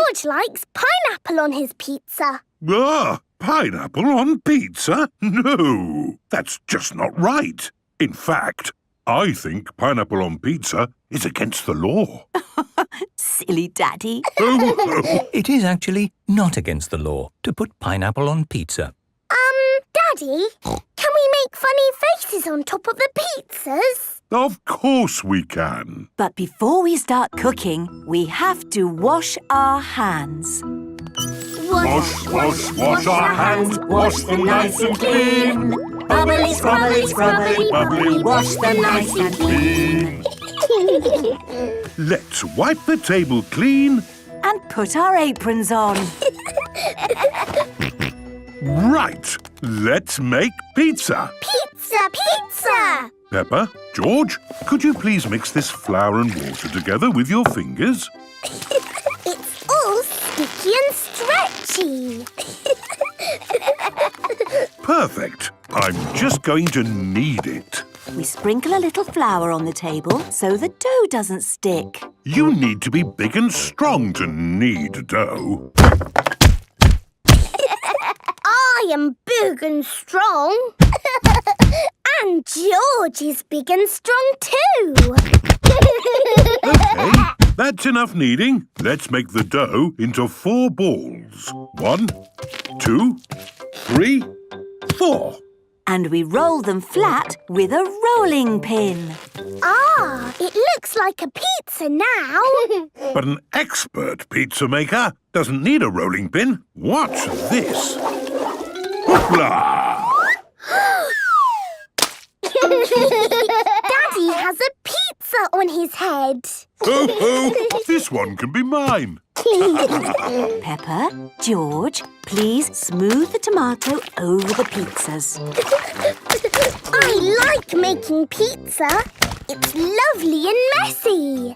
George likes pineapple on his pizza. Ah, pineapple on pizza? No, that's just not right. In fact, I think pineapple on pizza is against the law. Silly Daddy. It is actually not against the law to put pineapple on pizza. Daddy, can we make funny faces on top of the pizzas? Of course we can. But before we start cooking, we have to wash our hands. Wash our hands, wash them nice and clean. Bubbly, scrubbly, scrubbly, bubbly, wash them nice and clean. Let's wipe the table clean. And put our aprons on. Right, let's make pizza. Pizza, pizza! Peppa, George, could you please mix this flour and water together with your fingers? It's all sticky and stretchy. Perfect. I'm just going to knead it. We sprinkle a little flour on the table so the dough doesn't stick. You need to be big and strong to knead dough. I am big and strong. And George is big and strong too. OK, that's enough kneading. Let's make the dough into 4 balls. 1, 2, 3, 4. And we roll them flat with a rolling pin. Ah, it looks like a pizza now. But an expert pizza maker doesn't need a rolling pin. Watch this. Hoopla! Daddy has a pizza on his head. Oh, this one can be mine. Peppa, George, please smooth the tomato over the pizzas. I like making pizza. It's lovely and messy.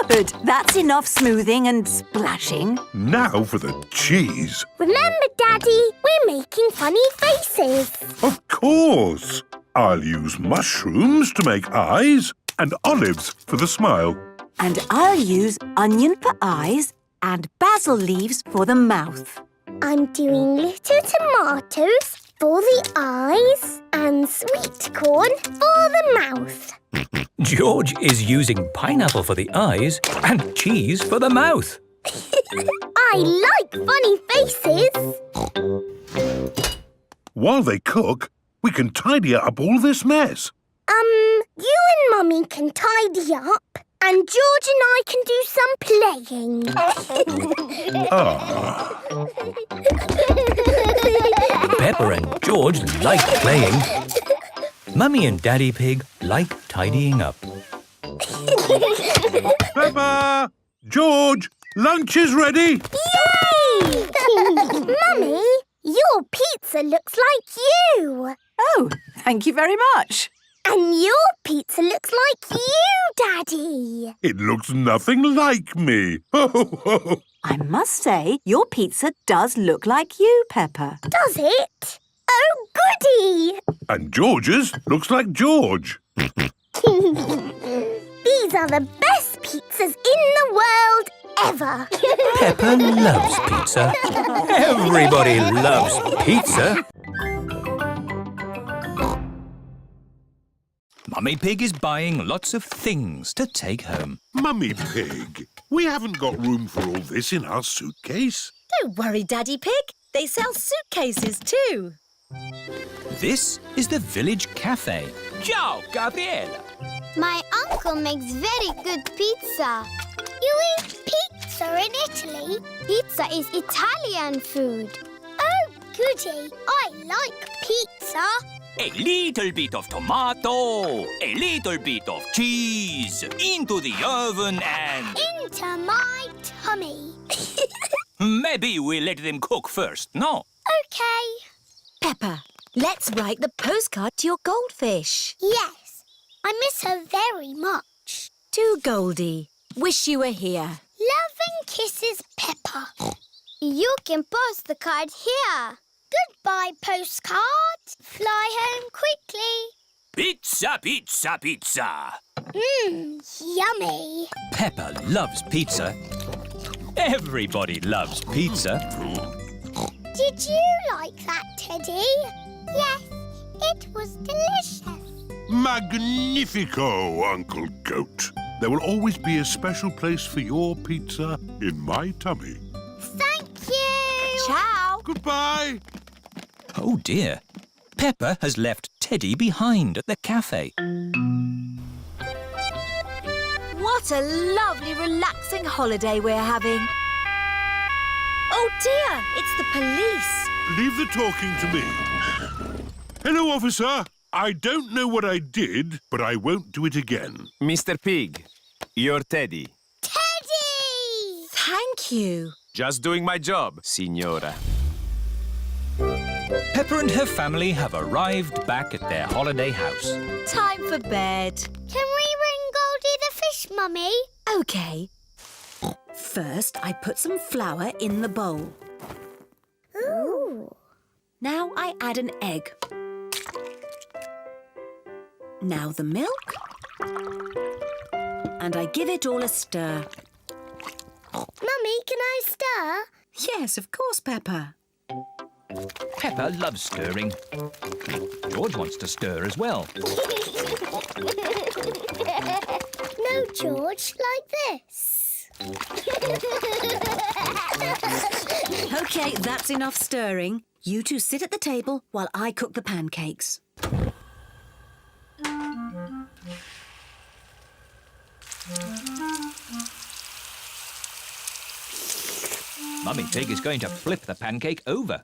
Good. That's enough smoothing and splashing. Now for the cheese. Remember, Daddy, we're making funny faces. Of course. I'll use mushrooms to make eyes and olives for the smile. And I'll use onion for eyes and basil leaves for the mouth. I'm doing little tomatoes for the eyes and sweet corn for the mouth. George is using pineapple for the eyes and cheese for the mouth. I like funny faces. While they cook, we can tidy up all this mess. You and Mummy can tidy up, and George and I can do some playing. Peppa and George like playing. Mummy and Daddy Pig like tidying up. Peppa! George! Lunch is ready! Yay! Mummy, your pizza looks like you. Oh, thank you very much. And your pizza looks like you, Daddy. It looks nothing like me. I must say, your pizza does look like you, Peppa. Does it? Oh, goody! And George's looks like George. These are the best pizzas in the world ever. Peppa loves pizza. Everybody loves pizza. Mummy Pig is buying lots of things to take home. Mummy Pig, we haven't got room for all this in our suitcase. Don't worry, Daddy Pig. They sell suitcases too. This is the village cafe. Ciao, Gabriella. My uncle makes very good pizza. You eat pizza in Italy? Pizza is Italian food. Oh, goody. I like pizza. A little bit of tomato, a little bit of cheese, into the oven and... Into my tummy. Maybe we let them cook first, no? OK. Peppa, let's write the postcard to your goldfish. Yes. I miss her very much. To Goldie. Wish you were here. Love and kisses, Peppa. You can post the card here. Goodbye, postcard. Fly home quickly. Pizza, pizza, pizza. Yummy. Peppa loves pizza. Everybody loves pizza. Did you like that, Teddy? Yes, it was delicious. Magnifico, Uncle Goat. There will always be a special place for your pizza in my tummy. Thank you. Ciao! Goodbye. Oh dear. Peppa has left Teddy behind at the cafe. What a lovely, relaxing holiday we're having. Oh dear, it's the police. Leave the talking to me. Hello, officer. I don't know what I did, but I won't do it again. Mr. Pig, you're Teddy. Teddy! Thank you. Just doing my job, Signora. Peppa and her family have arrived back at their holiday house. Time for bed. Can we bring Goldie the fish, Mummy? OK. First, I put some flour in the bowl. Ooh. Now I add an egg. Now the milk. And I give it all a stir. Mummy, can I stir? Yes, of course, Peppa. Peppa loves stirring. George wants to stir as well. No, George, like this. OK, that's enough stirring. You two sit at the table while I cook the pancakes. Mummy Pig is going to flip the pancake over.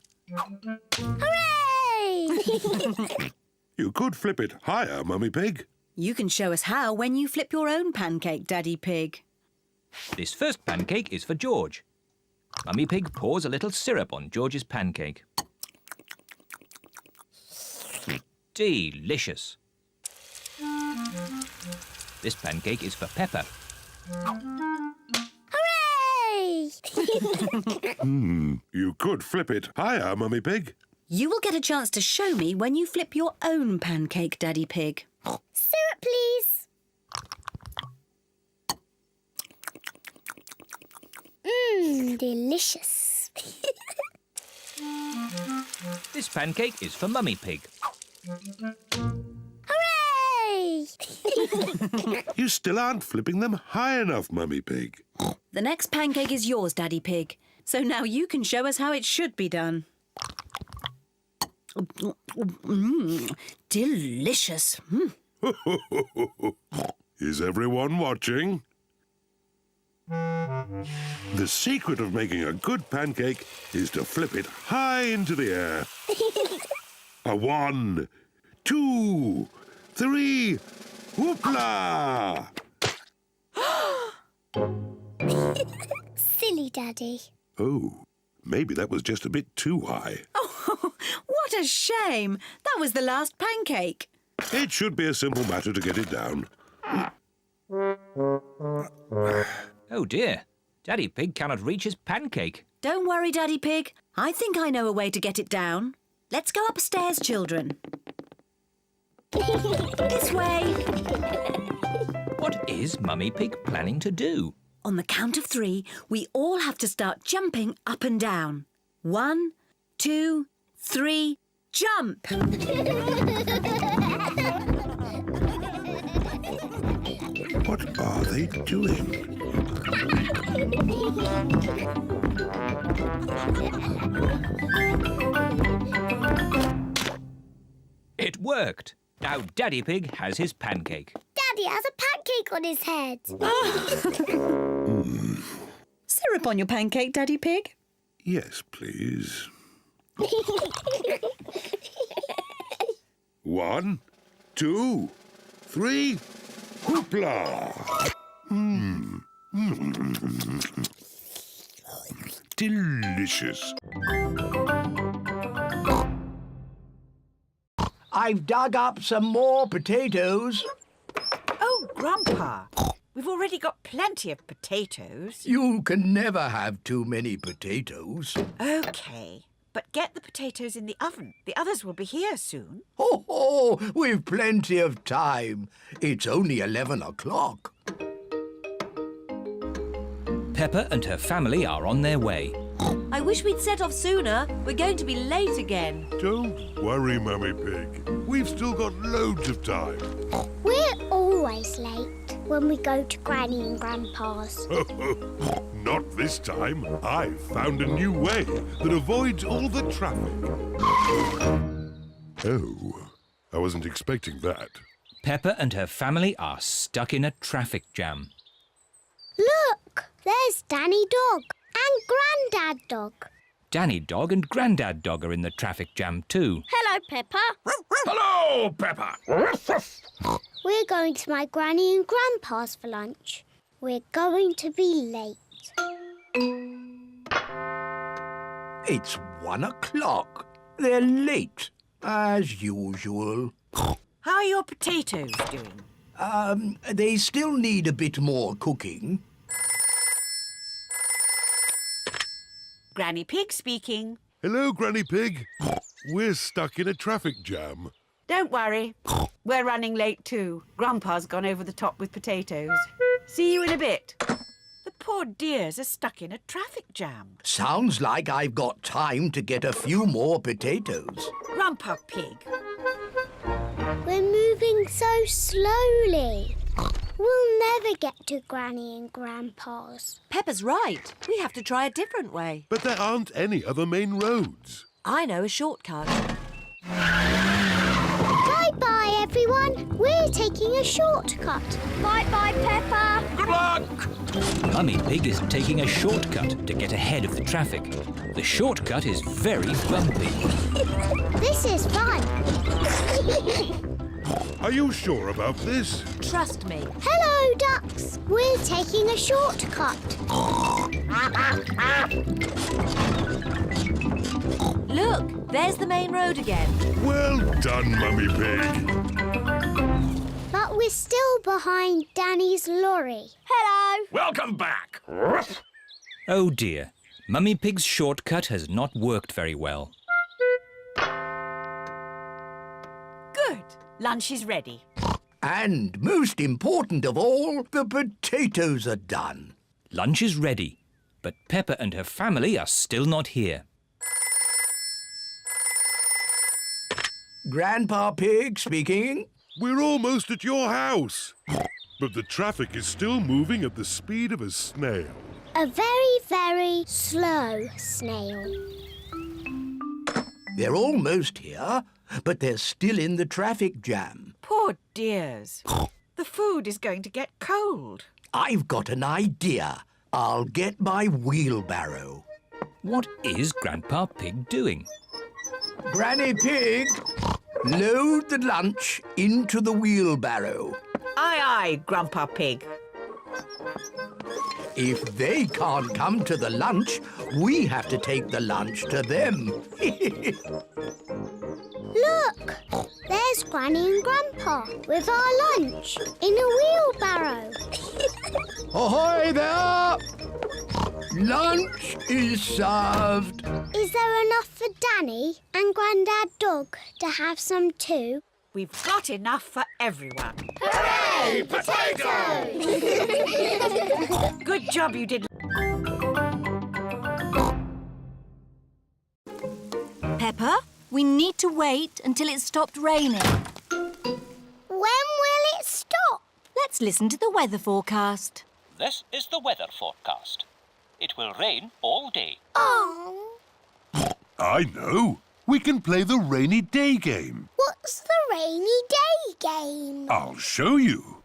Hooray! You could flip it higher, Mummy Pig. You can show us how when you flip your own pancake, Daddy Pig. This first pancake is for George. Mummy Pig pours a little syrup on George's pancake. Delicious. This pancake is for Peppa. Hooray! You could flip it higher, Mummy Pig. You will get a chance to show me when you flip your own pancake, Daddy Pig. Syrup, please. Delicious. This pancake is for Mummy Pig. Hooray! You still aren't flipping them high enough, Mummy Pig. The next pancake is yours, Daddy Pig. So now you can show us how it should be done. Delicious. Is everyone watching? The secret of making a good pancake is to flip it high into the air. A 1, 2, 3, whoopla! Silly Daddy. Oh, maybe that was just a bit too high. Oh, what a shame. That was the last pancake. It should be a simple matter to get it down. Oh dear, Daddy Pig cannot reach his pancake. Don't worry, Daddy Pig. I think I know a way to get it down. Let's go upstairs, children. This way. What is Mummy Pig planning to do? On the count of 3, we all have to start jumping up and down. 1, 2, 3, jump! What are they doing? It worked. Now Daddy Pig has his pancake. Daddy has a pancake on his head. Syrup on your pancake, Daddy Pig. Yes, please. 1, 2, 3, whoopla! Delicious. I've dug up some more potatoes. Oh, Grandpa, we've already got plenty of potatoes. You can never have too many potatoes. OK, but get the potatoes in the oven. The others will be here soon. Oh, we've plenty of time. It's only 11 o'clock. Peppa and her family are on their way. I wish we'd set off sooner. We're going to be late again. Don't worry, Mummy Pig. We've still got loads of time. We're always late when we go to Granny and Grandpa's. Not this time. I've found a new way that avoids all the traffic. Oh, I wasn't expecting that. Peppa and her family are stuck in a traffic jam. Look, there's Danny Dog and Grandad Dog. Danny Dog and Grandad Dog are in the traffic jam too. Hello, Peppa. Hello, Peppa. We're going to my Granny and Grandpa's for lunch. We're going to be late. It's 1 o'clock. They're late, as usual. How are your potatoes doing? They still need a bit more cooking. Granny Pig speaking. Hello, Granny Pig. We're stuck in a traffic jam. Don't worry. We're running late too. Grandpa's gone over the top with potatoes. See you in a bit. The poor dears are stuck in a traffic jam. Sounds like I've got time to get a few more potatoes. Grandpa Pig. We're moving so slowly. We'll never get to Granny and Grandpa's. Peppa's right. We have to try a different way. But there aren't any other main roads. I know a shortcut. Bye-bye, everyone. We're taking a shortcut. Bye-bye, Peppa. Good luck! Mummy Pig is taking a shortcut to get ahead of the traffic. The shortcut is very bumpy. This is fun. Are you sure about this? Trust me. Hello, ducks. We're taking a shortcut. Look, there's the main road again. Well done, Mummy Pig. But we're still behind Danny's lorry. Hello. Welcome back. Oh dear, Mummy Pig's shortcut has not worked very well. Good. Lunch is ready. And most important of all, the potatoes are done. Lunch is ready, but Peppa and her family are still not here. Grandpa Pig speaking. We're almost at your house. But the traffic is still moving at the speed of a snail. A very, very slow snail. They're almost here, but they're still in the traffic jam. Poor dears. The food is going to get cold. I've got an idea. I'll get my wheelbarrow. What is Grandpa Pig doing? Granny Pig, load the lunch into the wheelbarrow. Aye, aye, Grandpa Pig. If they can't come to the lunch, we have to take the lunch to them. Look, there's Granny and Grandpa with our lunch in a wheelbarrow. Ahoy there! Lunch is served. Is there enough for Danny and Grandad Dog to have some too? We've got enough for everyone. Hooray! Potatoes! Good job you did. Peppa, we need to wait until it stopped raining. When will it stop? Let's listen to the weather forecast. This is the weather forecast. It will rain all day. Oh. I know. We can play the rainy day game. What's the rainy day game? I'll show you.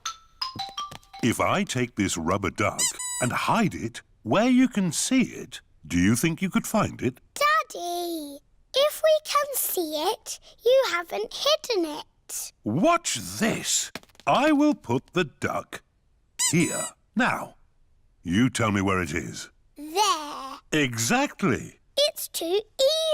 If I take this rubber duck and hide it where you can see it, do you think you could find it? Daddy, if we can see it, you haven't hidden it. Watch this. I will put the duck here. Now, you tell me where it is. There. Exactly. It's too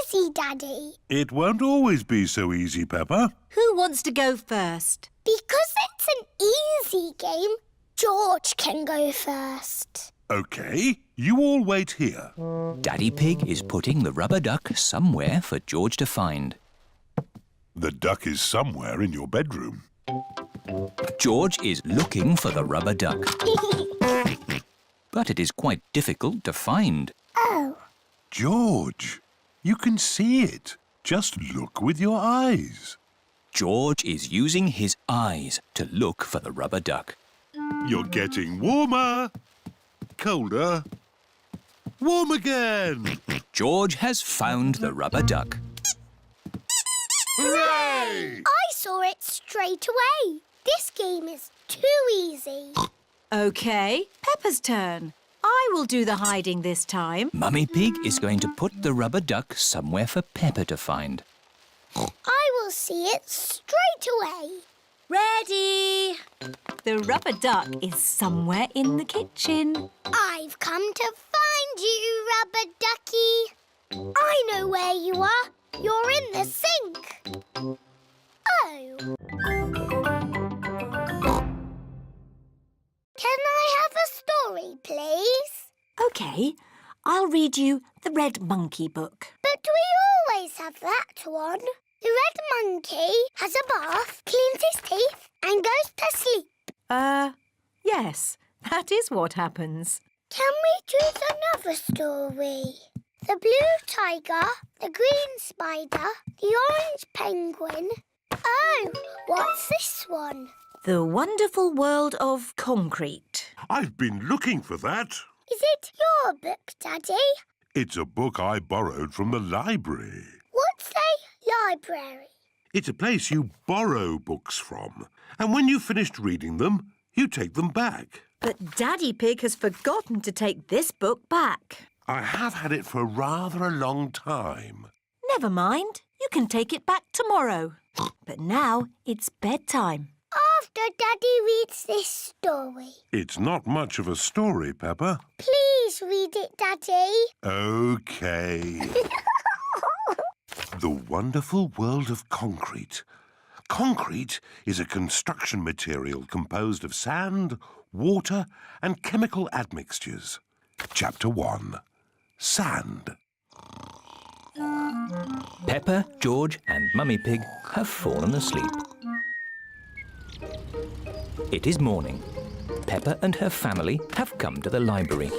easy, Daddy. It won't always be so easy, Peppa. Who wants to go first? Because it's an easy game, George can go first. OK, you all wait here. Daddy Pig is putting the rubber duck somewhere for George to find. The duck is somewhere in your bedroom. George is looking for the rubber duck. but it is quite difficult to find. Oh, George, you can see it. Just look with your eyes. George is using his eyes to look for the rubber duck. You're getting warmer, colder, warm again. George has found the rubber duck. Hooray! I saw it straight away. This game is too easy. OK, Peppa's turn. I will do the hiding this time. Mummy Pig is going to put the rubber duck somewhere for Peppa to find. I will see it straight away. Ready! The rubber duck is somewhere in the kitchen. I've come to find you, rubber ducky. I know where you are. You're in the sink. Oh. Can I have a story, please? OK, I'll read you the Red Monkey book. But we always have that one. The red monkey has a bath, cleans his teeth and goes to sleep. Yes, that is what happens. Can we choose another story? The blue tiger, the green spider, the orange penguin. Oh, what's this one? The Wonderful World of Concrete. I've been looking for that. Is it your book, Daddy? It's a book I borrowed from the library. What's a library? It's a place you borrow books from. And when you've finished reading them, you take them back. But Daddy Pig has forgotten to take this book back. I have had it for rather a long time. Never mind, you can take it back tomorrow. But now it's bedtime. After Daddy reads this story. It's not much of a story, Peppa. Please read it, Daddy. OK. The Wonderful World of Concrete. Concrete is a construction material composed of sand, water and chemical admixtures. Chapter 1. Sand. Peppa, George and Mummy Pig have fallen asleep. It is morning. Peppa and her family have come to the library.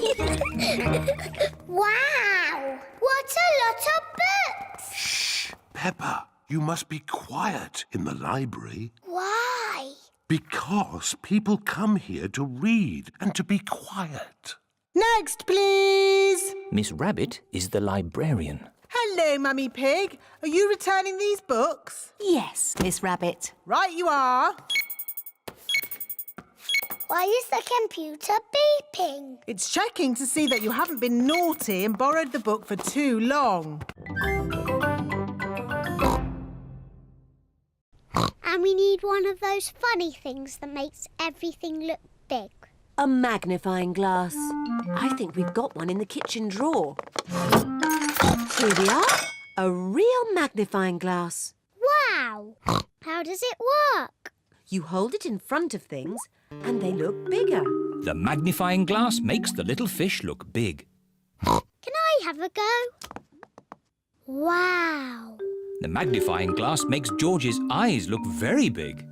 Wow! What a lot of books! Shh! Peppa, you must be quiet in the library. Why? Because people come here to read and to be quiet. Next, please. Miss Rabbit is the librarian. Hello, Mummy Pig. Are you returning these books? Yes, Miss Rabbit. Right you are. Why is the computer beeping? It's checking to see that you haven't been naughty and borrowed the book for too long. And we need one of those funny things that makes everything look big. A magnifying glass. I think we've got one in the kitchen drawer. Here we are. A real magnifying glass. Wow! How does it work? You hold it in front of things and they look bigger. The magnifying glass makes the little fish look big. Can I have a go? Wow! The magnifying glass makes George's eyes look very big.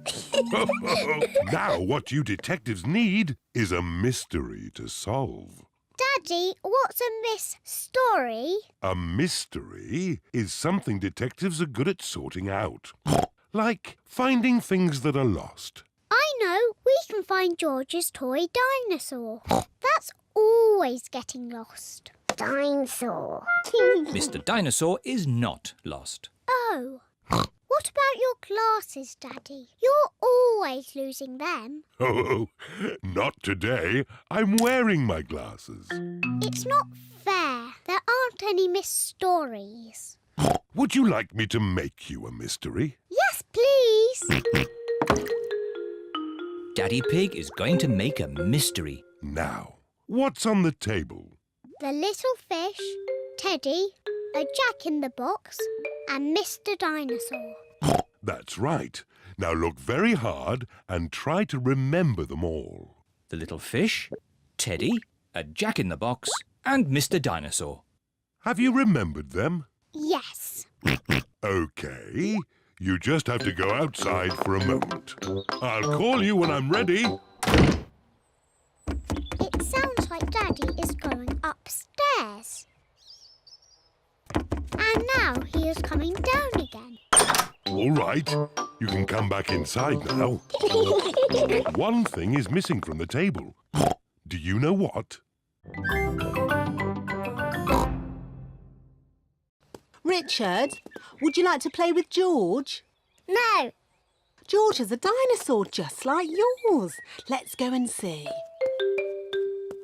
Now what you detectives need is a mystery to solve. Daddy, what's a story? A mystery is something detectives are good at sorting out. Like finding things that are lost. I know, we can find George's toy dinosaur. That's always getting lost. Dinosaur. Mr. Dinosaur is not lost. Oh. What about your glasses, Daddy? You're always losing them. Oh, not today. I'm wearing my glasses. It's not fair. There aren't any stories. Would you like me to make you a mystery? Yes, please. Daddy Pig is going to make a mystery. Now, what's on the table? The little fish, Teddy, a jack-in-the-box, and Mr. Dinosaur. That's right. Now look very hard and try to remember them all. The little fish, Teddy, a jack-in-the-box and Mr. Dinosaur. Have you remembered them? Yes. OK. You just have to go outside for a moment. I'll call you when I'm ready. It sounds like Daddy everybody is going upstairs. And now he is coming down again. All right, you can come back inside now. One thing is missing from the table. Do you know what? Richard, would you like to play with George? No. George is a dinosaur just like yours. Let's go and see.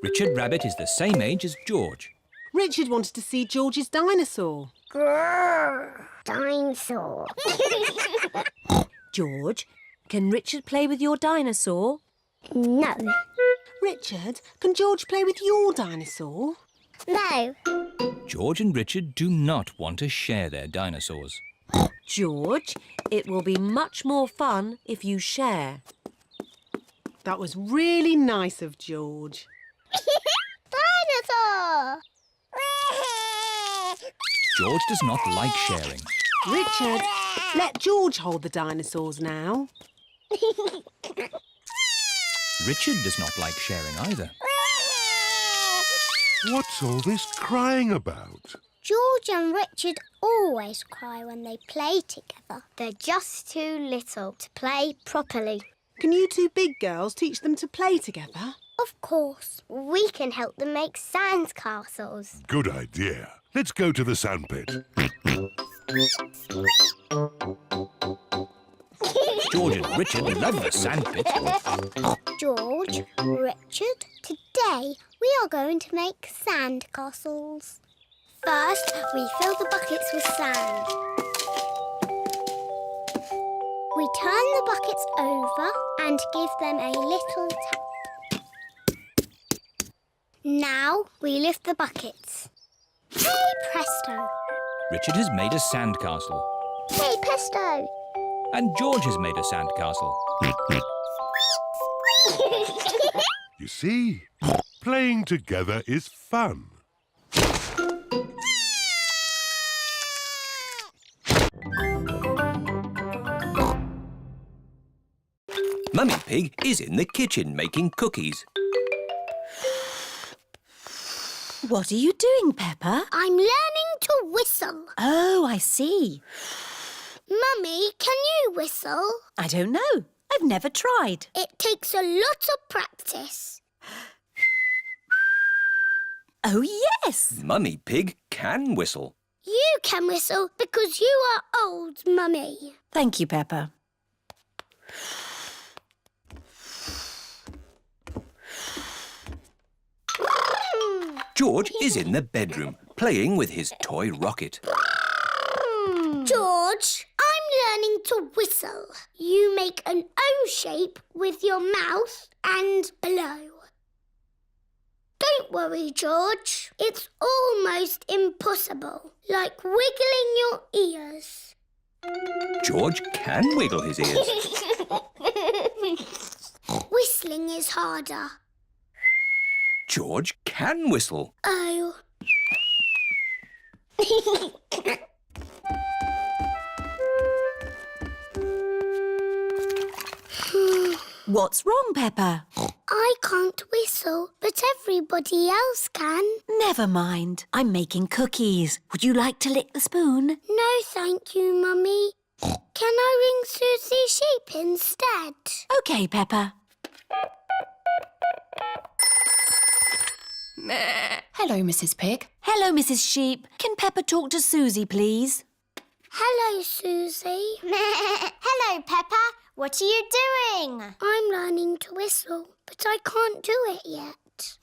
Richard Rabbit is the same age as George. Richard wanted to see George's dinosaur. Grrr, dinosaur. George, can Richard play with your dinosaur? No. Richard, can George play with your dinosaur? No. George and Richard do not want to share their dinosaurs. George, it will be much more fun if you share. That was really nice of George. Dinosaur! George does not like sharing. Richard, let George hold the dinosaurs now. Richard does not like sharing either. What's all this crying about? George and Richard always cry when they play together. They're just too little to play properly. Can you two big girls teach them to play together? Of course. We can help them make sand castles. Good idea. Let's go to the sandpit. George and Richard love the sandpit. George, Richard, today we are going to make sand castles. First, we fill the buckets with sand. We turn the buckets over and give them a little tap. Now we lift the buckets. Hey presto! Richard has made a sandcastle. Hey presto! And George has made a sandcastle. You see, playing together is fun. Mummy Pig is in the kitchen making cookies. What are you doing, Peppa? I'm learning to whistle. Oh, I see. Mummy, can you whistle? I don't know. I've never tried. It takes a lot of practice. Oh, yes. Mummy Pig can whistle. You can whistle because you are old, Mummy. Thank you, Peppa. George is in the bedroom playing with his toy rocket. George, I'm learning to whistle. You make an O shape with your mouth and blow. Don't worry, George. It's almost impossible, like wiggling your ears. George can wiggle his ears. Whistling is harder. George can whistle. Oh. What's wrong, Peppa? I can't whistle, but everybody else can. Never mind. I'm making cookies. Would you like to lick the spoon? No, thank you, Mummy. Can I ring Susie Sheep instead? OK, Peppa. Hello, Mrs. Pig. Hello, Mrs. Sheep. Can Peppa talk to Susie, please? Hello, Susie. Hello, Peppa. What are you doing? I'm learning to whistle, but I can't do it yet.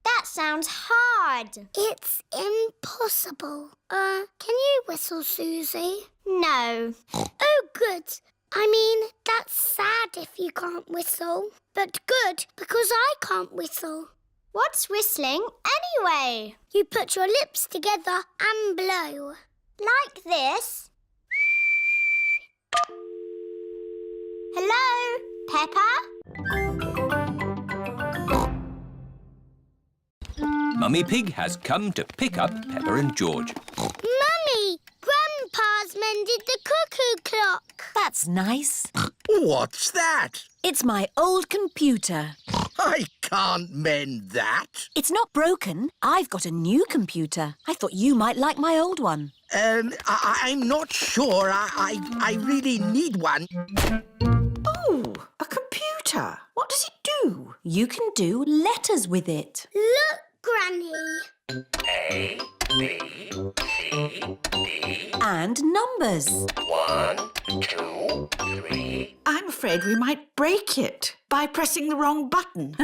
That sounds hard. It's impossible. Can you whistle, Susie? No. Oh, good. I mean, that's sad if you can't whistle, but good because I can't whistle. What's whistling anyway? You put your lips together and blow. Like this? Hello, Peppa? Mummy Pig has come to pick up Peppa and George. Mummy, Grandpa's mended the cuckoo clock. That's nice. What's that? It's my old computer. I can't mend that. It's not broken. I've got a new computer. I thought you might like my old one. I'm not sure. I really need one. Oh, a computer. What does it do? You can do letters with it. Look, Granny. A, B, C, D. And numbers. 1, 2, 3. I'm afraid we might break it by pressing the wrong button.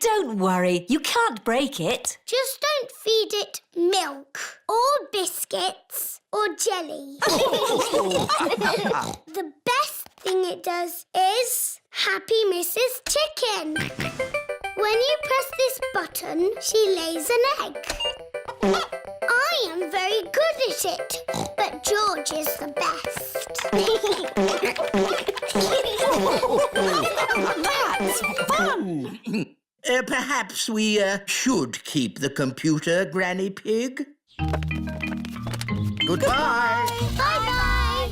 Don't worry, you can't break it. Just don't feed it milk or biscuits or jelly. The best thing it does is Happy Mrs. Chicken. When you press this button, she lays an egg. I am very good at it, but George is the best. That's fun! Perhaps we should keep the computer, Granny Pig. Goodbye. Bye-bye.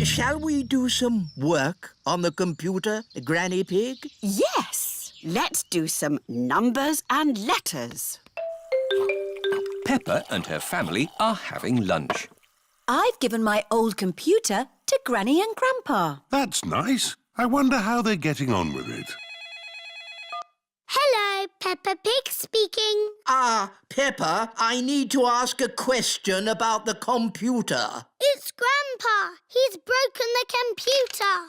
Shall we do some work on the computer, Granny Pig? Yes, let's do some numbers and letters. Peppa and her family are having lunch. I've given my old computer to Granny and Grandpa. That's nice. I wonder how they're getting on with it. Hello, Peppa Pig speaking. Peppa, I need to ask a question about the computer. It's Grandpa. He's broken the computer.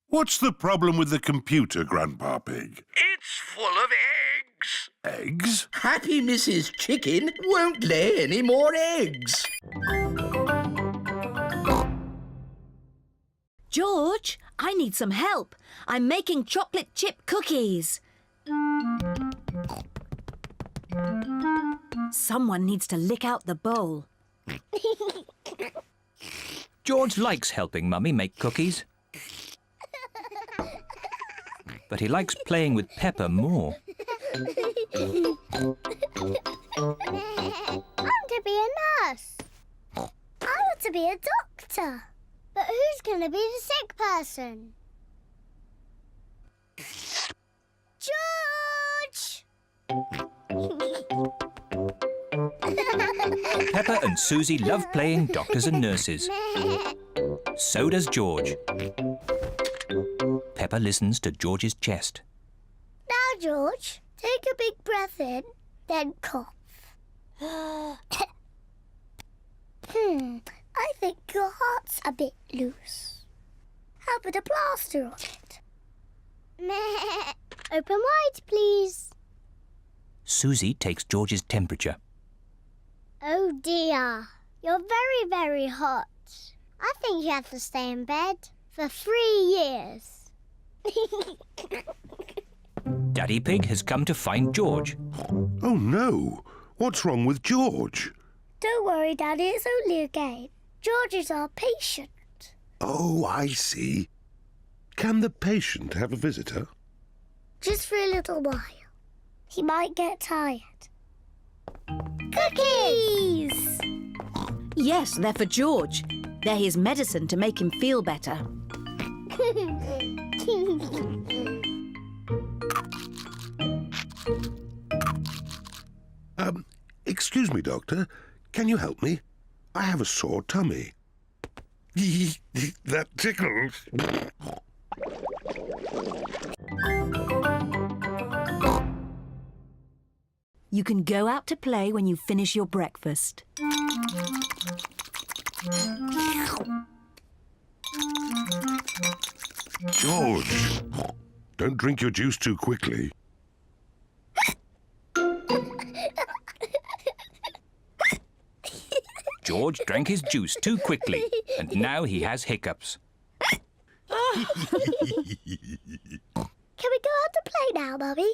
What's the problem with the computer, Grandpa Pig? It's full of eggs. Eggs? Happy Mrs. Chicken won't lay any more eggs. George, I need some help. I'm making chocolate chip cookies. Someone needs to lick out the bowl. George likes helping Mummy make cookies. But he likes playing with Peppa more. I want to be a nurse. I want to be a doctor. But who's going to be the sick person? George! Peppa and Susie love playing doctors and nurses. So does George. Peppa listens to George's chest. Now, George, take a big breath in, then cough. I think your heart's a bit loose. How about a plaster on it? Open wide, please. Susie takes George's temperature. Oh dear, you're very, very hot. I think you have to stay in bed for 3 years. Daddy Pig has come to find George. Oh no! What's wrong with George? Don't worry, Daddy, it's only a game. George is our patient. Oh, I see. Can the patient have a visitor? Just for a little while. He might get tired. Cookies! Yes, they're for George. They're his medicine to make him feel better. Excuse me, Doctor. Can you help me? I have a sore tummy. That tickles. You can go out to play when you finish your breakfast. George, don't drink your juice too quickly. George drank his juice too quickly, and now he has hiccups. Can we go out to play now, Mummy?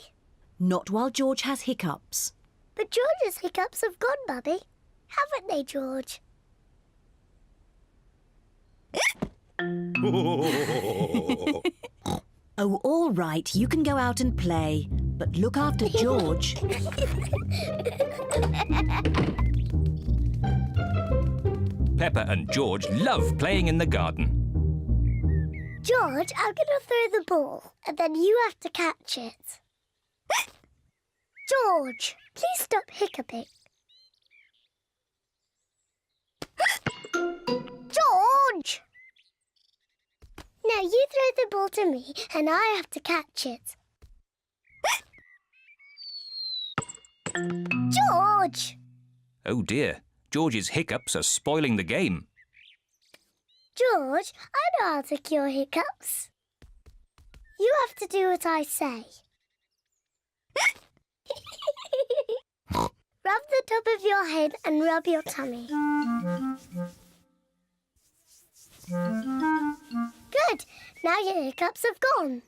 Not while George has hiccups. But George's hiccups have gone, Mummy. Haven't they, George? Oh, all right, you can go out and play. But look after George. Peppa and George love playing in the garden. George, I'm going to throw the ball, and then you have to catch it. George, please stop hiccuping. George! Now you throw the ball to me, and I have to catch it. George! Oh dear, George's hiccups are spoiling the game. George, I know how to cure hiccups. You have to do what I say. Rub the top of your head and rub your tummy. Good. Now your hiccups have gone.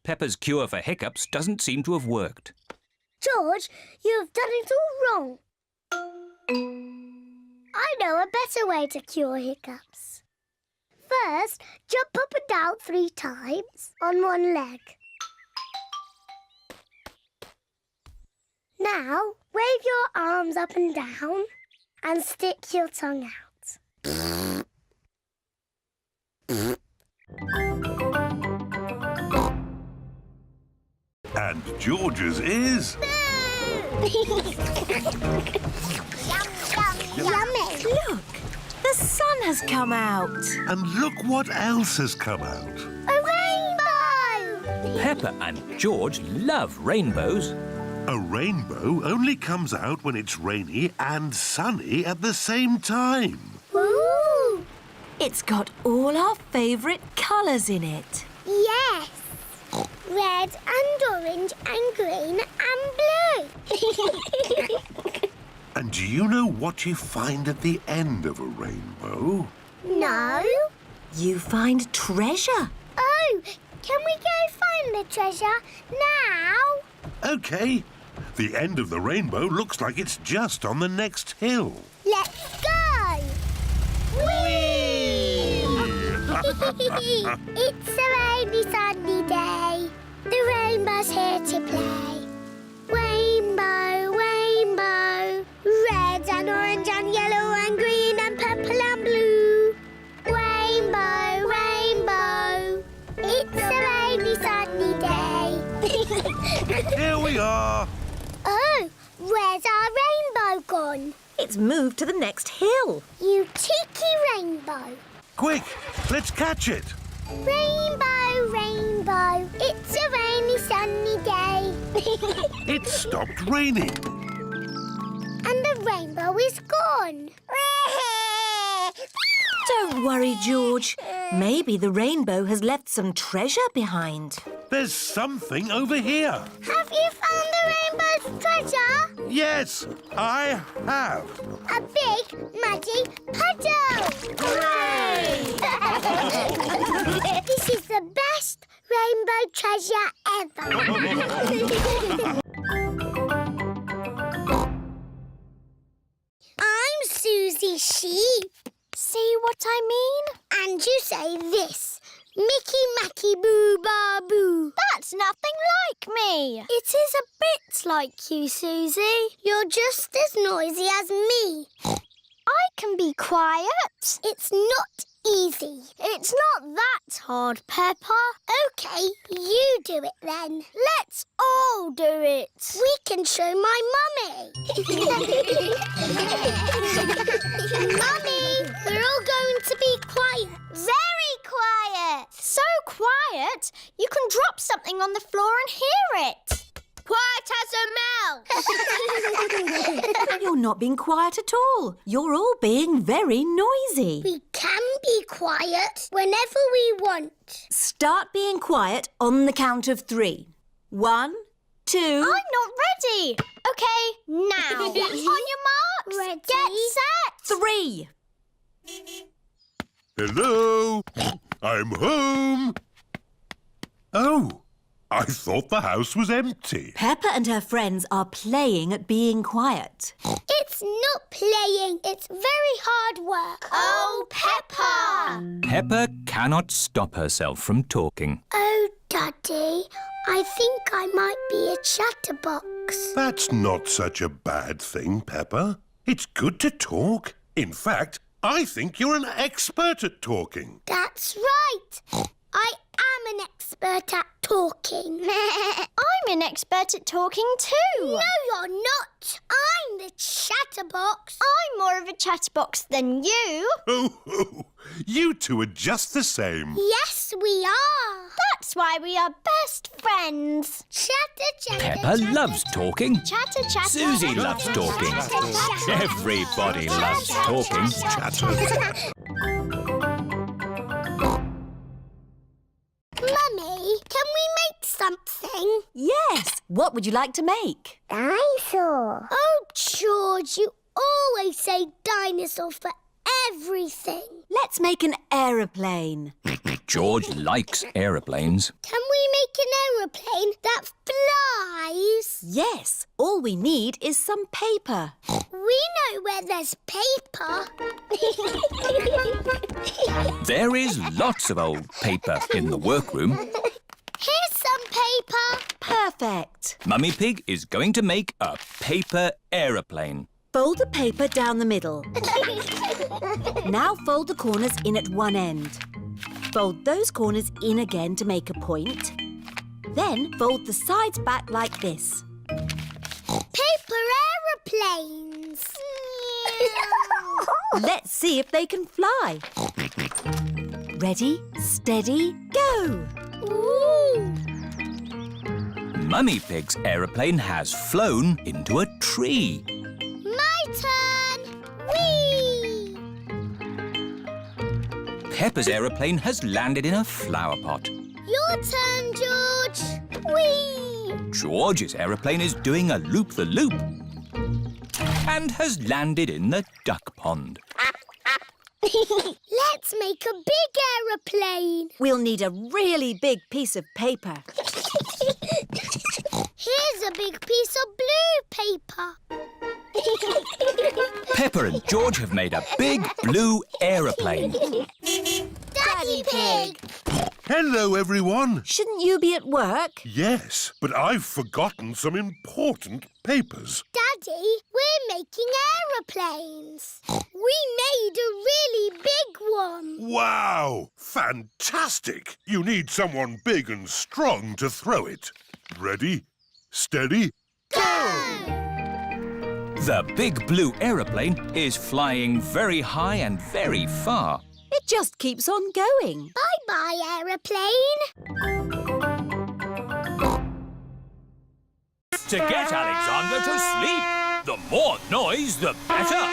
Peppa's cure for hiccups doesn't seem to have worked. George, you have done it all wrong. I know a better way to cure hiccups. First, jump up and down 3 times on one leg. Now, wave your arms up and down and stick your tongue out. And George's is... Yummy! Look, the sun has come out. And look what else has come out. A rainbow! Peppa and George love rainbows. A rainbow only comes out when it's rainy and sunny at the same time. Ooh! It's got all our favourite colours in it. Yes! Red and orange and green and blue. And do you know what you find at the end of a rainbow? No? You find treasure. Oh, can we go find the treasure now? OK. The end of the rainbow looks like it's just on the next hill. Let's go! Whee! It's a rainy, sunny day. The rainbow's here to play. Rainbow, rainbow, red and orange and yellow and green and purple and blue. Rainbow, rainbow, it's a rainy, sunny day. Here we are. Oh, where's our rainbow gone? It's moved to the next hill. You cheeky rainbow. Quick, let's catch it. Rainbow, rainbow, it's a rainy, sunny day. It stopped raining. And the rainbow is gone. Don't worry, George. Maybe the rainbow has left some treasure behind. There's something over here. Have you found the rainbow's treasure? Yes, I have. A big, muddy puddle! Hooray! This is the best rainbow treasure ever. I'm Susie Sheep. See what I mean? And you say this. Mickey Macky Boo Ba Boo. That's nothing like me. It is a bit like you, Susie. You're just as noisy as me. I can be quiet. It's not easy. It's not that hard, Peppa. OK, you do it then. Let's all do it. We can show my mummy. Mummy, we're all going to be quiet. Very quiet. So quiet, you can drop something on the floor and hear it. Quiet as a mouse. You're not being quiet at all. You're all being very noisy. We can be quiet whenever we want. Start being quiet on the count of 3. 1, 2... I'm not ready. OK, now. On your marks. Ready. Get set. 3. Hello, I'm home. Oh, I thought the house was empty. Peppa and her friends are playing at being quiet. It's not playing. It's very hard work. Oh, Peppa. Peppa cannot stop herself from talking. Oh, Daddy, I think I might be a chatterbox. That's not such a bad thing, Peppa. It's good to talk. In fact, I think you're an expert at talking. That's right. I am an expert at talking. I'm an expert at talking too. No, you're not. I'm the chatterbox. I'm more of a chatterbox than you. Oh, you two are just the same. Yes, we are. That's why we are best friends. Chatter, chatter, Peppa chatter, loves talking. Chatter, chatter. Susie loves talking. chatter, chatter. Everybody loves talking. Mummy, can we make something? Yes. What would you like to make? Dinosaur. Oh, George, you always say dinosaur for everything. Let's make an aeroplane. George likes aeroplanes. Can we make an aeroplane that flies? Yes. All we need is some paper. We know where there's paper. There is lots of old paper in the workroom. Here's some paper. Perfect. Mummy Pig is going to make a paper aeroplane. Fold the paper down the middle. Now fold the corners in at one end. Fold those corners in again to make a point. Then fold the sides back like this. Paper aeroplanes. Let's see if they can fly. Ready, steady, go! Ooh. Mummy Pig's aeroplane has flown into a tree. My turn. Whee! Peppa's aeroplane has landed in a flower pot. Your turn, George. Whee! George's aeroplane is doing a loop-the-loop and has landed in the duck pond. Let's make a big aeroplane. We'll need a really big piece of paper. Here's a big piece of blue paper. Peppa and George have made a big blue aeroplane. Daddy Pig. Hello, everyone. Shouldn't you be at work? Yes, but I've forgotten some important papers. Daddy, we're making aeroplanes. We made a really big one. Wow! Fantastic! You need someone big and strong to throw it. Ready, steady, Go! The big blue aeroplane is flying very high and very far. It just keeps on going. Bye-bye, aeroplane. To get Alexander to sleep, the more noise, the better.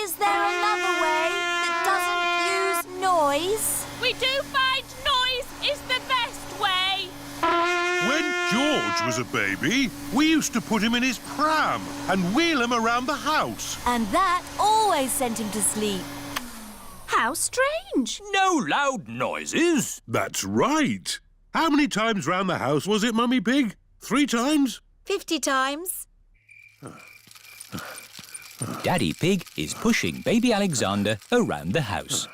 Is there another way that doesn't use noise? We do find noise is the best way. When George was a baby, we used to put him in his pram and wheel him around the house. And that always sent him to sleep. How strange. No loud noises. That's right. How many times round the house was it, Mummy Pig? 3 times? 50 times. Daddy Pig is pushing baby Alexander around the house.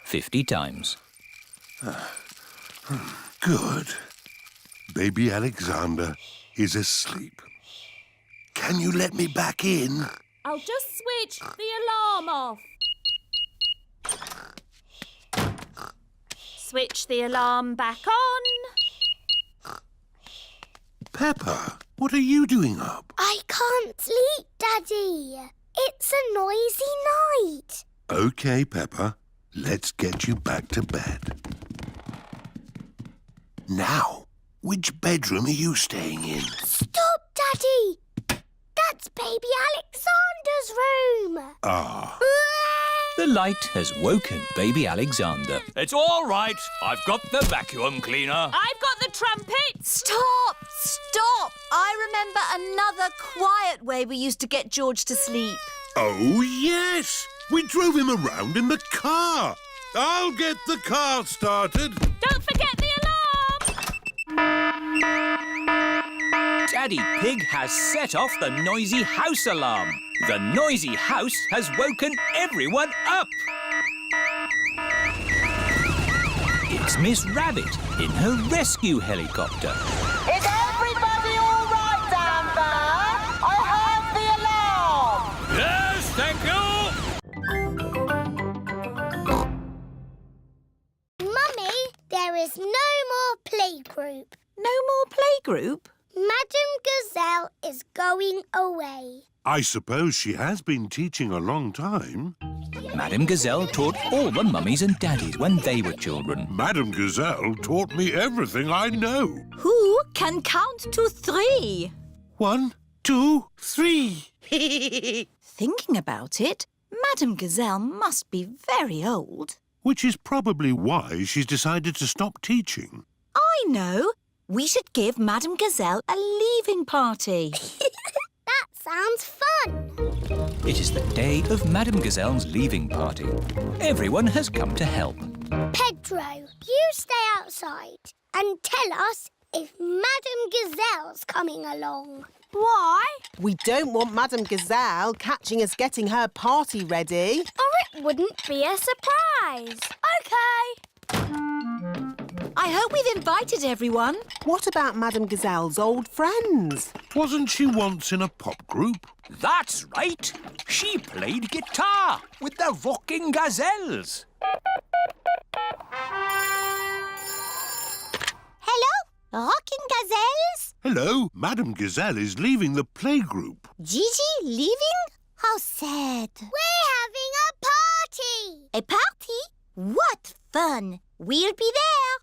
50 times. Good. Baby Alexander is asleep. Can you let me back in? I'll just switch the alarm off. Switch the alarm back on. Peppa, what are you doing up? I can't sleep, Daddy. It's a noisy night. OK, Peppa. Let's get you back to bed. Now, which bedroom are you staying in? Stop, Daddy. That's baby Alexander's room. Ah. The light has woken baby Alexander. It's all right. I've got the vacuum cleaner. I've got the trumpet. Stop! Stop! I remember another quiet way we used to get George to sleep. Oh, yes. We drove him around in the car. I'll get the car started. Don't forget the alarm. Daddy Pig has set off the noisy house alarm. The noisy house has woken everyone up. It's Miss Rabbit in her rescue helicopter. Is everybody all right down there? I heard the alarm. Yes, thank you. There is no more playgroup. No more playgroup? Madam Gazelle is going away. I suppose she has been teaching a long time. Madam Gazelle taught all the mummies and daddies when they were children. Madam Gazelle taught me everything I know. Who can count to 3? 1, 2, 3. Thinking about it, Madam Gazelle must be very old. Which is probably why she's decided to stop teaching. I know. We should give Madam Gazelle a leaving party. That sounds fun. It is the day of Madam Gazelle's leaving party. Everyone has come to help. Pedro, you stay outside and tell us if Madam Gazelle's coming along. Why? We don't want Madam Gazelle catching us getting her party ready. Or it wouldn't be a surprise. OK. I hope we've invited everyone. What about Madam Gazelle's old friends? Wasn't she once in a pop group? That's right. She played guitar with the Rocking Gazelles. Hello, Rocking Gazelles? Hello, Madam Gazelle is leaving the playgroup. Gigi leaving? How sad. We're having a party. A party? What fun! We'll be there.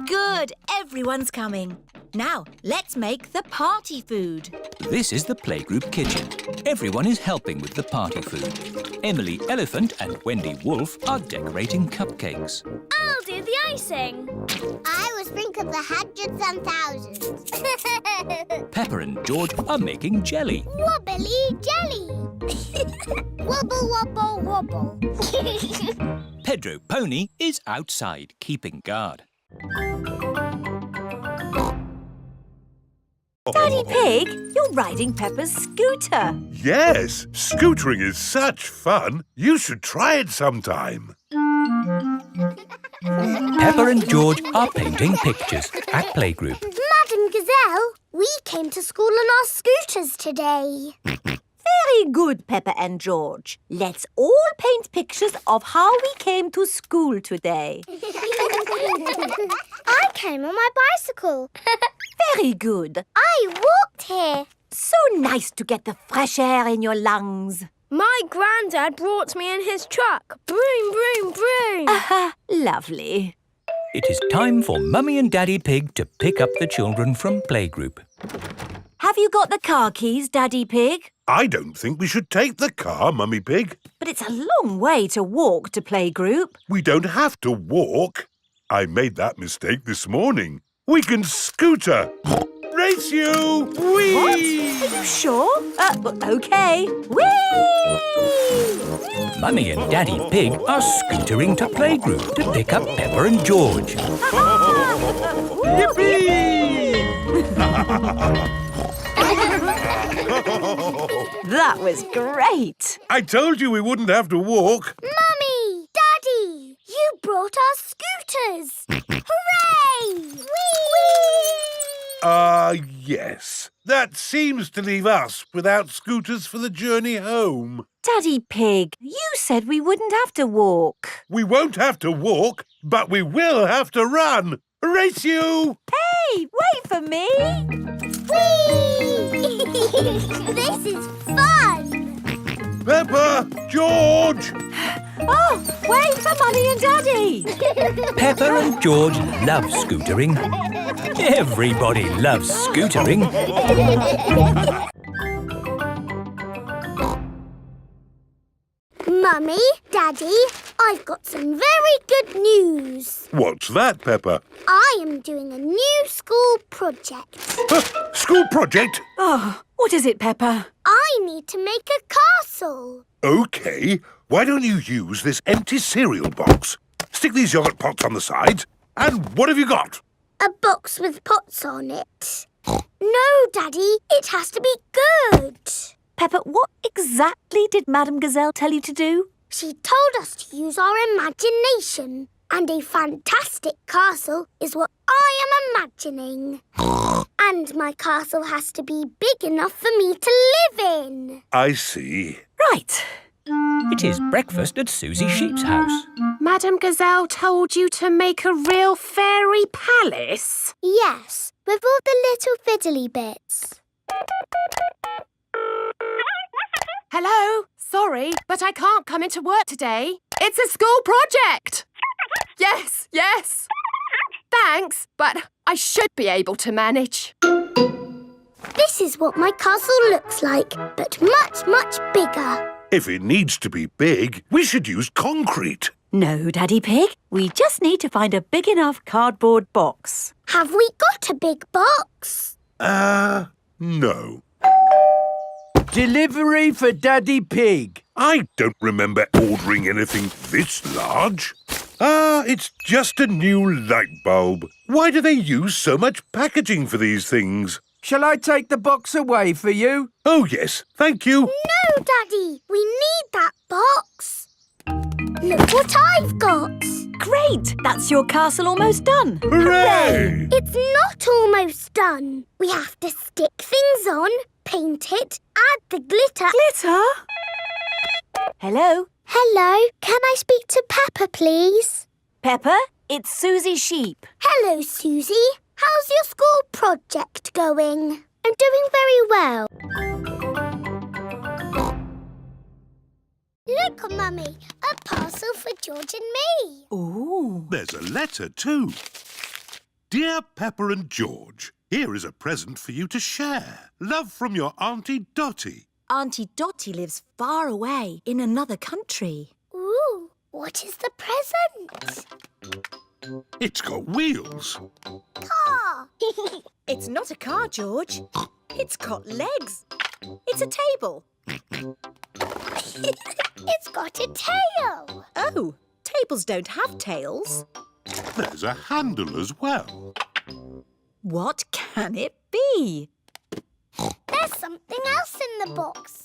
Good, everyone's coming. Now, let's make the party food. This is the playgroup kitchen. Everyone is helping with the party food. Emily Elephant and Wendy Wolf are decorating cupcakes. I'll do the icing. I will sprinkle the hundreds and thousands. Peppa and George are making jelly. Wobbly jelly. Wobble, wobble, wobble. Pedro Pony is outside keeping guard. Daddy Pig, you're riding Peppa's scooter. Yes, scootering is such fun. You should try it sometime. Peppa and George are painting pictures at playgroup. Madam Gazelle, we came to school on our scooters today. Very good, Peppa and George. Let's all paint pictures of how we came to school today. I came on my bicycle. Very good. I walked here. So nice to get the fresh air in your lungs. My granddad brought me in his truck. Broom, broom, broom. Lovely. It is time for Mummy and Daddy Pig to pick up the children from playgroup. Have you got the car keys, Daddy Pig? I don't think we should take the car, Mummy Pig. But it's a long way to walk to playgroup. We don't have to walk. I made that mistake this morning. We can scooter. Race you! Whee! What? Are you sure? OK. Whee! Mummy and Daddy Pig are scootering to playgroup to pick up Peppa and George. Yippee! That was great. I told you we wouldn't have to walk. Mummy! Daddy! You brought our scooters! Hooray! Whee! Yes. That seems to leave us without scooters for the journey home. Daddy Pig, you said we wouldn't have to walk. We won't have to walk, but we will have to run. Race you! Hey, wait for me. Whee! This is fun! Peppa! George! Oh, wait for Mummy and Daddy. Peppa and George love scootering. Everybody loves scootering. Mummy, Daddy, I've got some very good news. What's that, Peppa? I am doing a new school project. School project? Oh, what is it, Peppa? I need to make a castle. OK. Why don't you use this empty cereal box? Stick these yoghurt pots on the sides. And what have you got? A box with pots on it. No, Daddy, it has to be good. Peppa, what exactly did Madam Gazelle tell you to do? She told us to use our imagination. And a fantastic castle is what I am imagining. And my castle has to be big enough for me to live in. I see. Right. It is breakfast at Susie Sheep's house. Madame Gazelle told you to make a real fairy palace? Yes, with all the little fiddly bits. Hello? Sorry, but I can't come into work today. It's a school project. Yes, yes. Thanks, but I should be able to manage. This is what my castle looks like, but much, much bigger. If it needs to be big, we should use concrete. No, Daddy Pig. We just need to find a big enough cardboard box. Have we got a big box? No. Delivery for Daddy Pig. I don't remember ordering anything this large. It's just a new light bulb. Why do they use so much packaging for these things? Shall I take the box away for you? Oh, yes, thank you. No, Daddy, we need that box. Look what I've got. Great! That's your castle almost done. Hooray! It's not almost done. We have to stick things on, paint it, add the glitter. Glitter? Hello? Hello, can I speak to Peppa, please? Peppa, it's Susie Sheep. Hello, Susie. How's your school project going? I'm doing very well. Look, Mummy, a parcel for George and me. Ooh. There's a letter too. Dear Peppa and George, here is a present for you to share. Love from your Auntie Dotty. Auntie Dotty lives far away in another country. Ooh, what is the present? It's got wheels. Car. It's not a car, George. It's got legs. It's a table. It's got a tail. Oh, tables don't have tails. There's a handle as well. What can it be? There's something else in the box.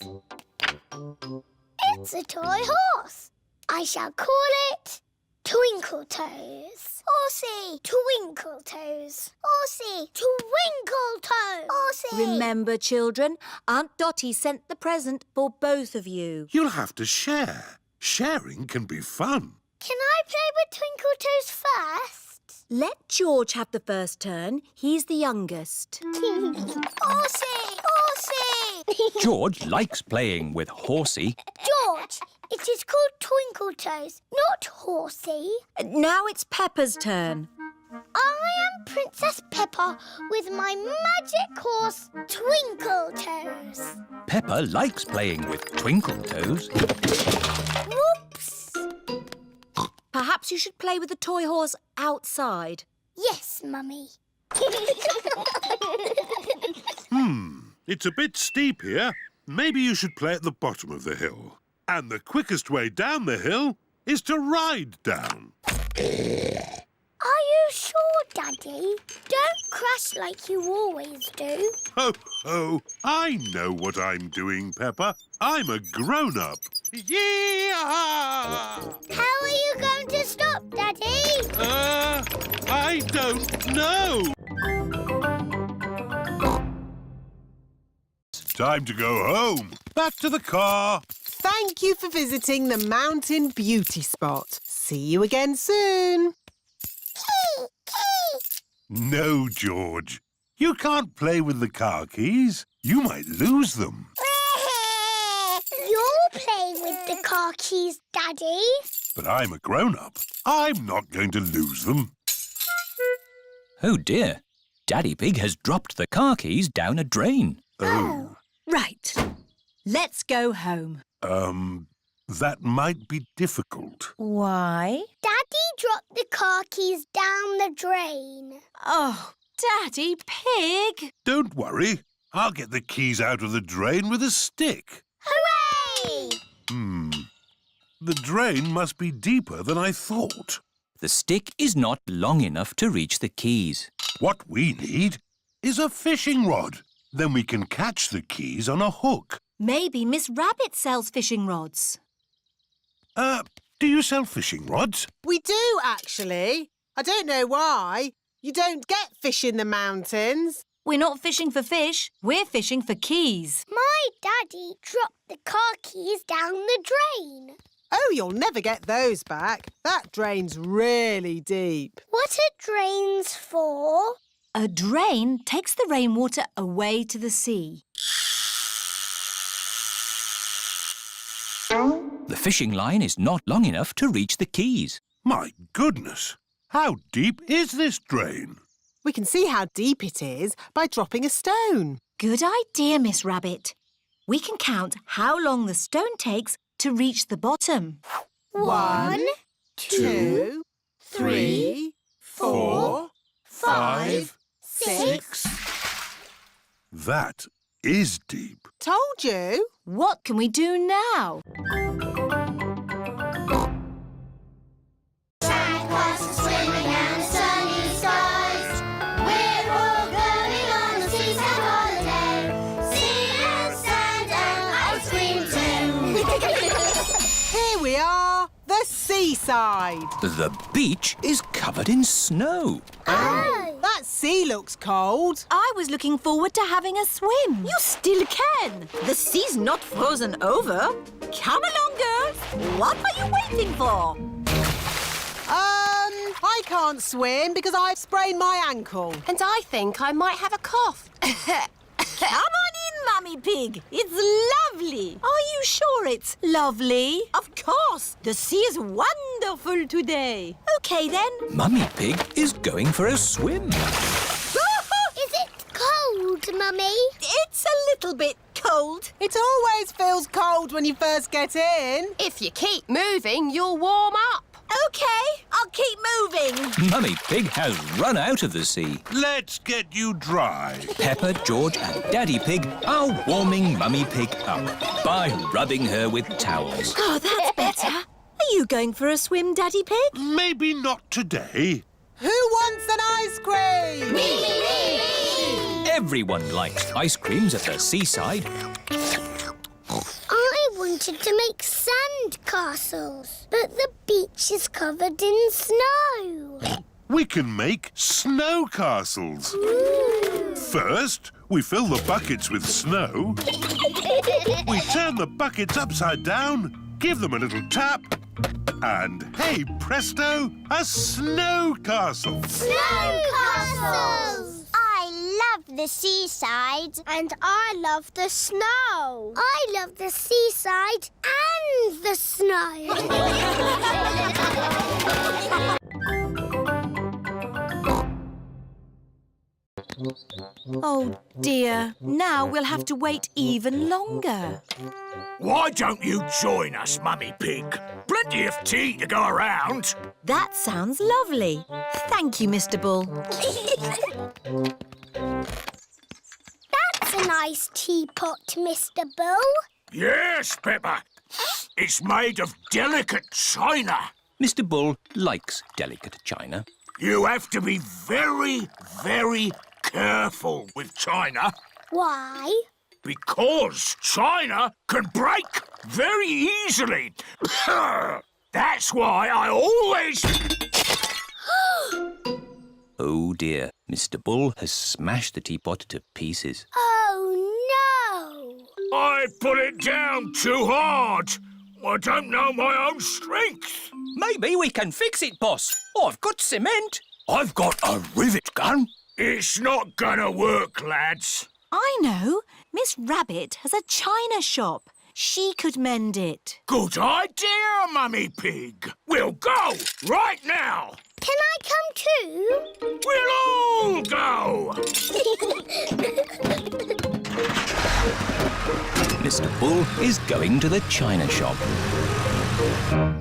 It's a toy horse. I shall call it Twinkle Toes. Horsey, Twinkle Toes. Horsey, Twinkle Toes. Horsey. Remember, children, Aunt Dotty sent the present for both of you. You'll have to share. Sharing can be fun. Can I play with Twinkle Toes first? Let George have the first turn. He's the youngest. Horsey! Horsey! George likes playing with Horsey. George, it is called Twinkle Toes, not Horsey. Now it's Peppa's turn. I am Princess Peppa with my magic horse, Twinkle Toes. Peppa likes playing with Twinkle Toes. Whoops! Perhaps you should play with the toy horse outside. Yes, Mummy. It's a bit steep here. Maybe you should play at the bottom of the hill. And the quickest way down the hill is to ride down. Are you sure, Daddy? Don't crash like you always do. Ho, ho! I know what I'm doing, Peppa. I'm a grown-up. Yee-haw! How are you going to stop, Daddy? I don't know. Time to go home. Back to the car. Thank you for visiting the Mountain Beauty Spot. See you again soon. No, George. You can't play with the car keys. You might lose them. You're playing with the car keys, Daddy. But I'm a grown-up. I'm not going to lose them. Oh dear. Daddy Pig has dropped the car keys down a drain. Oh. Right. Let's go home. That might be difficult. Why? Daddy dropped the car keys down the drain. Oh, Daddy Pig! Don't worry. I'll get the keys out of the drain with a stick. Hooray! The drain must be deeper than I thought. The stick is not long enough to reach the keys. What we need is a fishing rod. Then we can catch the keys on a hook. Maybe Miss Rabbit sells fishing rods. Do you sell fishing rods? We do, actually. I don't know why. You don't get fish in the mountains. We're not fishing for fish. We're fishing for keys. My daddy dropped the car keys down the drain. Oh, you'll never get those back. That drain's really deep. What are drains for? A drain takes the rainwater away to the sea. The fishing line is not long enough to reach the keys. My goodness! How deep is this drain? We can see how deep it is by dropping a stone. Good idea, Miss Rabbit. We can count how long the stone takes to reach the bottom. 1, 2, 3, 4, 5, 6. That is deep. Told you. What can we do now? Santa Claus is swimming and sunny skies. We're all going on a seaside holiday. Sea and sand and ice cream too. Here we are, the seaside. The beach is covered in snow. Oh! That sea looks cold. I was looking forward to having a swim. You still can. The sea's not frozen over. Come along, girls. What are you waiting for? I can't swim because I've sprained my ankle. And I think I might have a cough. Come on in, Mummy Pig. It's lovely. Are you sure it's lovely? Of course. The sea is wonderful today. OK, then. Mummy Pig is going for a swim. Is it cold, Mummy? It's a little bit cold. It always feels cold when you first get in. If you keep moving, you'll warm up. OK, I'll keep moving. Mummy Pig has run out of the sea. Let's get you dry. Peppa, George and Daddy Pig are warming Mummy Pig up by rubbing her with towels. Oh, that's better. Are you going for a swim, Daddy Pig? Maybe not today. Who wants an ice cream? Me! Everyone likes ice creams at the seaside. I wanted to make sand castles, but the beach is covered in snow. We can make snow castles. First, we fill the buckets with snow. We turn the buckets upside down, give them a little tap, and hey presto, a snow castle. Snow castles! I love the seaside. And I love the snow. I love the seaside and the snow. Oh, dear. Now we'll have to wait even longer. Why don't you join us, Mummy Pig? Plenty of tea to go around. That sounds lovely. Thank you, Mr. Bull. That's a nice teapot, Mr. Bull. Yes, Peppa. It's made of delicate china. Mr. Bull likes delicate china. You have to be very, very careful with china. Why? Because china can break very easily. That's why I always... Oh dear, Mr. Bull has smashed the teapot to pieces. Oh, no! I put it down too hard. I don't know my own strength. Maybe we can fix it, boss. I've got cement. I've got a rivet gun. It's not gonna work, lads. I know. Miss Rabbit has a china shop. She could mend it. Good idea, Mummy Pig. We'll go right now. Can I come too? We'll all go. Mr. Bull is going to the china shop.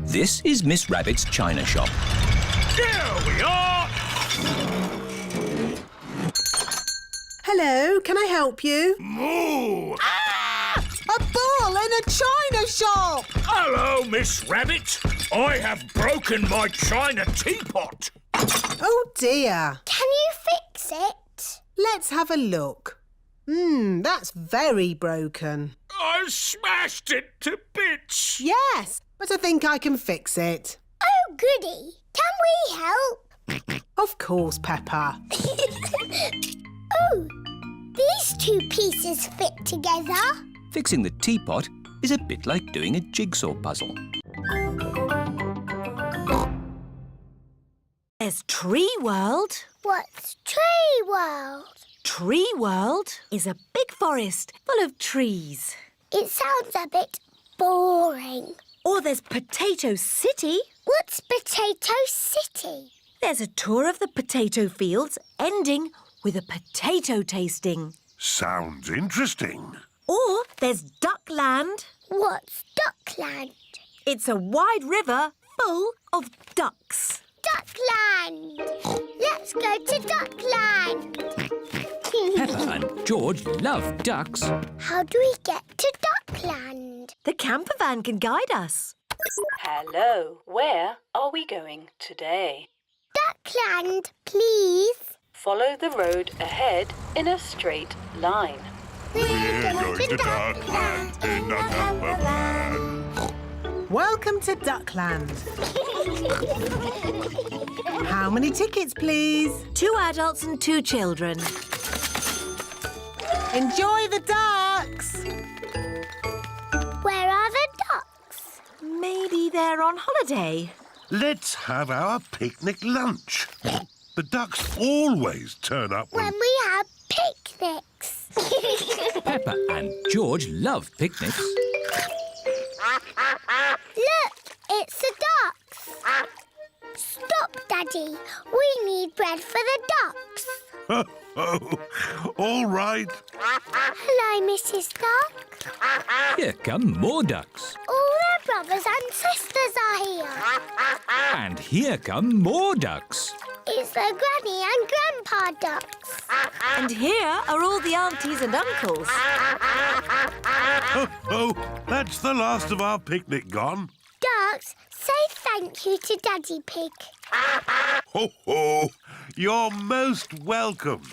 This is Miss Rabbit's china shop. Here we are. Hello, can I help you? Moo! A bull in a china shop! Hello, Miss Rabbit. I have broken my china teapot. Oh, dear. Can you fix it? Let's have a look. That's very broken. I smashed it to bits. Yes, but I think I can fix it. Oh, goody. Can we help? Of course, Peppa. Oh, two pieces fit together? Fixing the teapot is a bit like doing a jigsaw puzzle. There's Tree World. What's Tree World? Tree World is a big forest full of trees. It sounds a bit boring. Or there's Potato City. What's Potato City? There's a tour of the potato fields ending with a potato tasting. Sounds interesting. Or there's Duckland. What's Duckland? It's a wide river full of ducks. Duckland! Let's go to Duckland! Peppa and George love ducks. How do we get to Duckland? The camper van can guide us. Hello, where are we going today? Duckland, please. Follow the road ahead in a straight line. We're going to Duckland in a camper van. Welcome to Duckland. How many tickets, please? 2 adults and 2 children. Enjoy the ducks. Where are the ducks? Maybe they're on holiday. Let's have our picnic lunch. The ducks always turn up When we have picnics. Peppa and George love picnics. Look, it's the ducks. Stop, Daddy. We need bread for the ducks. All right. Hello, Mrs. Duck. Here come more ducks. All their brothers and sisters are here. And here come more ducks. It's the Granny and Grandpa ducks. And here are all the aunties and uncles. Oh, that's the last of our picnic gone. Ducks, say thank you to Daddy Pig. Ho, ho. You're most welcome.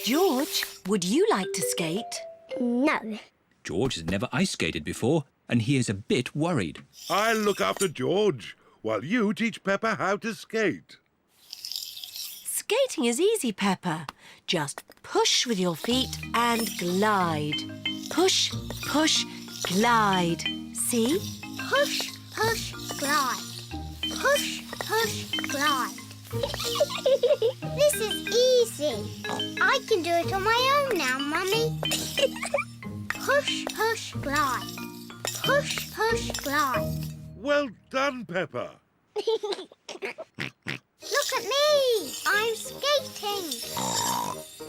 George, would you like to skate? No. George has never ice skated before and he is a bit worried. I'll look after George while you teach Peppa how to skate. Skating is easy, Peppa. Just push with your feet and glide. Push, push, glide. See? Push, push, glide. Push, push, glide. This is easy. I can do it on my own now, Mummy. Push, push, glide. Push, push, glide. Well done, Peppa. Look at me. I'm skating.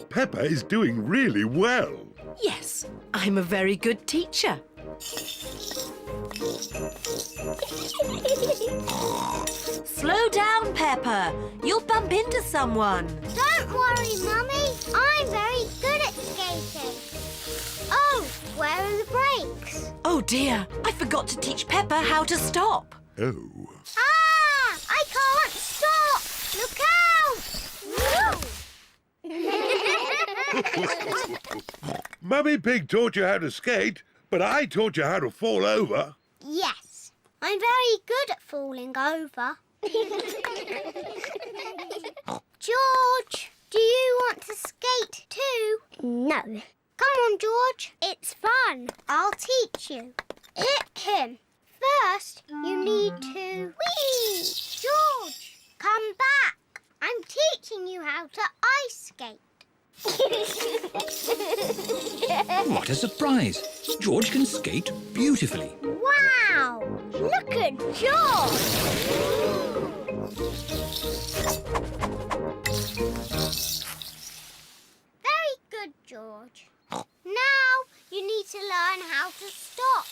Peppa is doing really well. Yes, I'm a very good teacher. Slow down, Peppa. You'll bump into someone. Don't worry, Mummy. I'm very good at skating. Oh, where are the brakes? Oh dear, I forgot to teach Peppa how to stop. Oh. Ah! I can't stop! Look out! Mummy Pig taught you how to skate, but I taught you how to fall over. Yes, I'm very good at falling over. George, do you want to skate too? No. Come on, George. It's fun. I'll teach you. Hit him. First, you need to... Whee! George, come back. I'm teaching you how to ice skate. What a surprise! George can skate beautifully. Wow! Look at George! Very good, George. Now you need to learn how to stop.